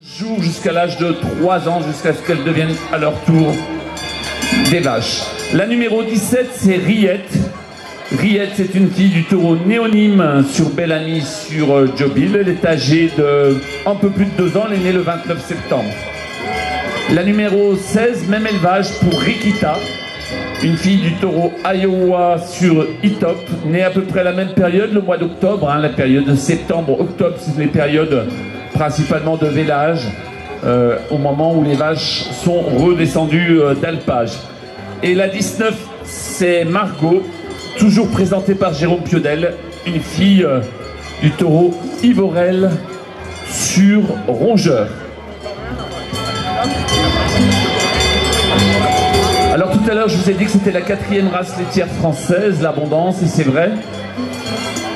Jour jusqu'à l'âge de 3 ans, jusqu'à ce qu'elles deviennent à leur tour des vaches. La numéro 17, c'est Riette. Riette, c'est une fille du taureau néonyme sur Bellamy, sur Jobil. Elle est âgée de un peu plus de 2 ans, elle est née le 29 septembre. La numéro 16, même élevage pour Rikita, une fille du taureau Iowa sur Itop, née à peu près à la même période, le mois d'octobre, la période de septembre-octobre, c'est les périodes principalement de vélage, au moment où les vaches sont redescendues d'alpage. Et la 19, c'est Margot, toujours présentée par Jérôme Piodel, une fille du taureau Ivorel sur Rongeur. Alors tout à l'heure, je vous ai dit que c'était la 4e race laitière française, l'Abondance, et c'est vrai.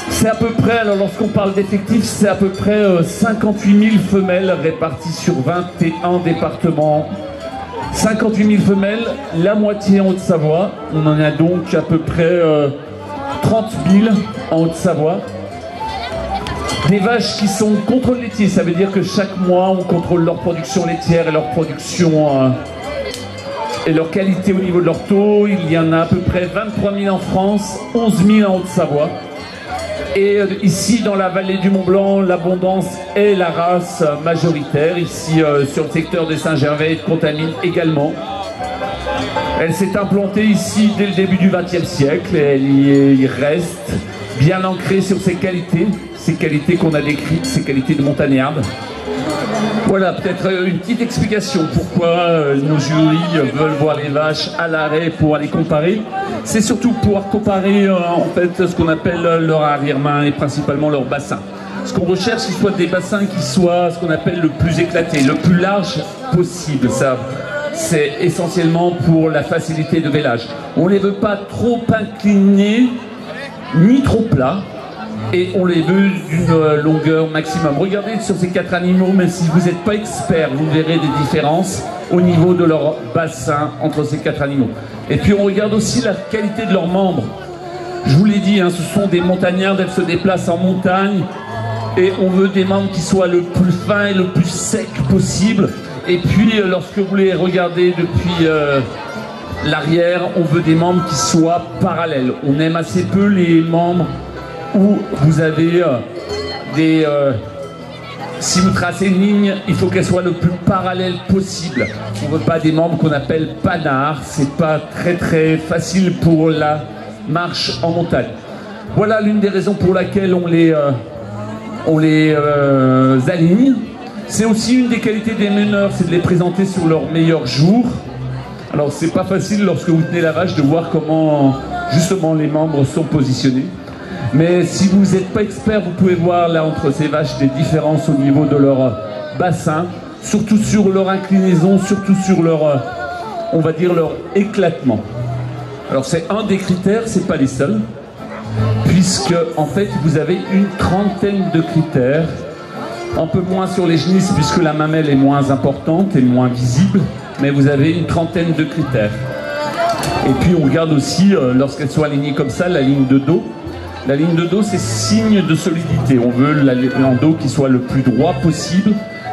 C'est à peu près, alors lorsqu'on parle d'effectifs, c'est à peu près 58 000 femelles réparties sur 21 départements. 58 000 femelles, la moitié en Haute-Savoie. On en a donc à peu près 30 000 en Haute-Savoie. Des vaches qui sont contrôle laitier, ça veut dire que chaque mois on contrôle leur production laitière et leur production et leur qualité au niveau de leur taux. Il y en a à peu près 23 000 en France, 11 000 en Haute-Savoie. Et ici, dans la vallée du Mont-Blanc, l'Abondance est la race majoritaire. Ici, sur le secteur de Saint-Gervais et de Contamine également. Elle s'est implantée ici dès le début du XXe siècle. Et elle y reste bien ancrée sur ses qualités qu'on a décrites, ses qualités de montagnarde. Voilà, peut-être une petite explication pourquoi nos jurys veulent voir les vaches à l'arrêt pour aller comparer. C'est surtout pouvoir comparer en fait ce qu'on appelle leur arrière-main et principalement leur bassin. Ce qu'on recherche, ce soit des bassins qui soient ce qu'on appelle le plus éclaté, le plus large possible. Ça, c'est essentiellement pour la facilité de vélage. On ne les veut pas trop inclinés ni trop plats. Et on les veut d'une longueur maximum. Regardez sur ces 4 animaux, même si vous n'êtes pas expert, vous verrez des différences au niveau de leur bassin entre ces 4 animaux. Et puis on regarde aussi la qualité de leurs membres. Je vous l'ai dit, ce sont des montagnardes, elles se déplacent en montagne. Et on veut des membres qui soient le plus fins et le plus secs possible. Et puis lorsque vous les regardez depuis l'arrière, on veut des membres qui soient parallèles. On aime assez peu les membres où vous avez si vous tracez une ligne, il faut qu'elle soit le plus parallèle possible. On ne veut pas des membres qu'on appelle panards, c'est pas très facile pour la marche en montagne. Voilà l'une des raisons pour laquelle on les aligne. C'est aussi une des qualités des meneurs, c'est de les présenter sur leur meilleur jour. Alors c'est pas facile lorsque vous tenez la vache de voir comment justement les membres sont positionnés. Mais si vous n'êtes pas expert, vous pouvez voir là entre ces vaches des différences au niveau de leur bassin, surtout sur leur inclinaison, surtout sur leur, on va dire, leur éclatement. Alors c'est un des critères, c'est pas les seuls, puisque en fait vous avez une trentaine de critères, un peu moins sur les génisses puisque la mamelle est moins importante et moins visible, mais vous avez une trentaine de critères. Et puis on regarde aussi, lorsqu'elles sont alignées comme ça, la ligne de dos. La ligne de dos, c'est signe de solidité. On veut un dos qui soit le plus droit possible.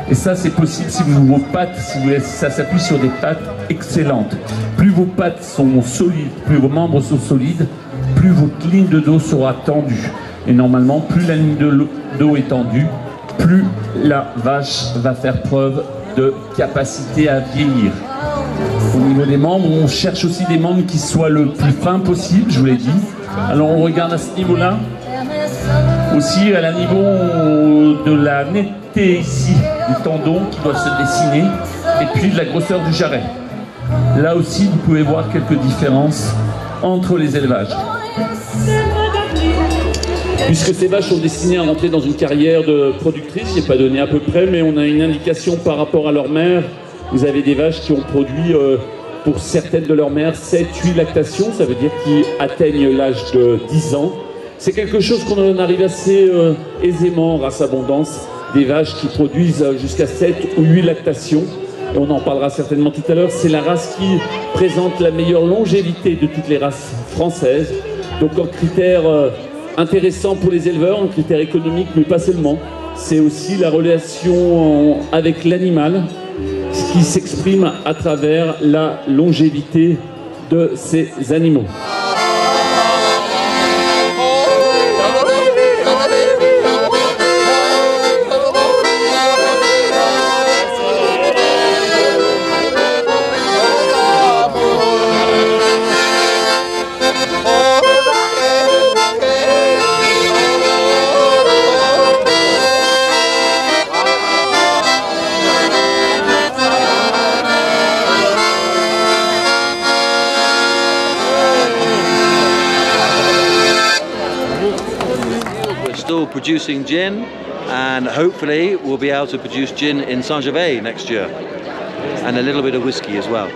Et ça, c'est possible si vos pattes, ça s'appuie sur des pattes excellentes. Plus vos pattes sont solides, plus vos membres sont solides, plus votre ligne de dos sera tendue. Et normalement, plus la ligne de dos est tendue, plus la vache va faire preuve de capacité à vieillir. Au niveau des membres, on cherche aussi des membres qui soient le plus fin possible, je vous l'ai dit. Alors on regarde à ce niveau-là, aussi à la niveau de la netteté ici, du tendon qui doit se dessiner, et puis de la grosseur du jarret. Là aussi, vous pouvez voir quelques différences entre les élevages. Puisque ces vaches sont destinées à rentrer dans une carrière de productrice, je n'ai pas donné à peu près, mais on a une indication par rapport à leur mère. Vous avez des vaches qui ont produit, pour certaines de leurs mères, 7-8 lactations, ça veut dire qu'ils atteignent l'âge de 10 ans. C'est quelque chose qu'on en arrive assez aisément, race Abondance, des vaches qui produisent jusqu'à 7 ou 8 lactations. Et on en parlera certainement tout à l'heure. C'est la race qui présente la meilleure longévité de toutes les races françaises. Donc un critère intéressant pour les éleveurs, un critère économique, mais pas seulement. c'est aussi la relation avec l'animal, ce qui s'exprime à travers la longévité de ces animaux. Still producing gin, and hopefully we'll be able to produce gin in Saint-Gervais next year, and a little bit of whiskey as well.